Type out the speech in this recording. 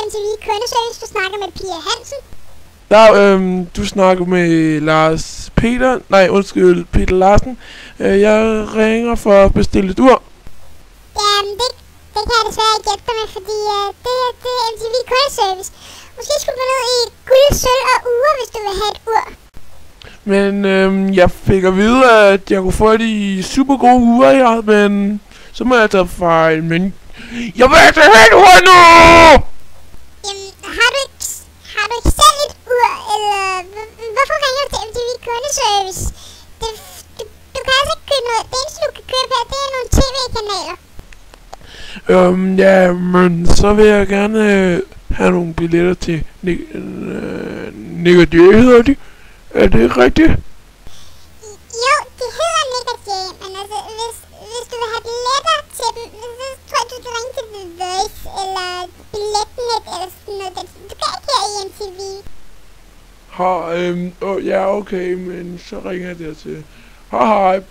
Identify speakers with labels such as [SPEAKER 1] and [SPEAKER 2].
[SPEAKER 1] MTV Kundeservice. Du snakker med Pia Hansen.
[SPEAKER 2] Ja, du snakker med Peter Larsen. Jeg ringer for at bestille et ur.
[SPEAKER 1] Jamen, det kan jeg desværre ikke hjælpe dig med, fordi det er MTV Kundeservice. Måske skulle du ned i guld, sølv og ure, hvis du vil have et ur.
[SPEAKER 2] Men jeg fik at vide, at jeg kunne få de super gode uger her, men så må jeg tage fejl, men jeg vil have et ur nu!
[SPEAKER 1] Jamen, har du ikke selv et ur, eller hvorfor ringer du til MTV Kundeservice? Du kan altså ikke købe noget. Det eneste, du kan købe her, det er nogle tv-kanaler.
[SPEAKER 2] Ja, men så vil jeg gerne have nogle billetter til Nick og Jay, hedder de? Er det rigtigt?
[SPEAKER 1] Jo, de hedder Nick og Jay, men altså, hvis du vil have billetter til dem, så tror jeg, du skal ringe til The Voice, eller Billetnet, eller sådan noget. Du kan ikke her i MTV.
[SPEAKER 2] Ja, okay, men så ringer jeg dertil. Hej.